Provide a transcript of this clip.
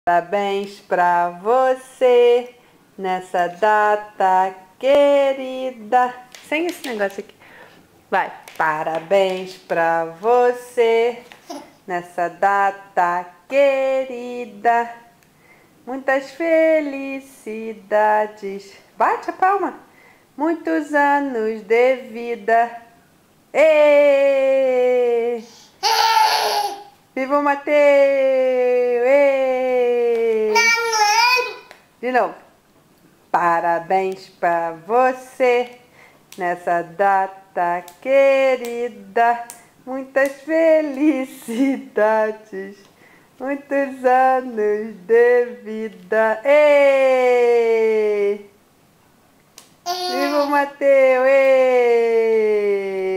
Parabéns pra você nessa data querida. Sem esse negócio aqui. Vai. Parabéns pra você nessa data querida. Muitas felicidades. Bate a palma. Muitos anos de vida. Êêêê! Viva o Mateus! Êêêê! De novo. Parabéns pra você nessa data querida. Muitas felicidades. Muitos anos de vida. Êêêê! Viva o Mateus! Êêêê!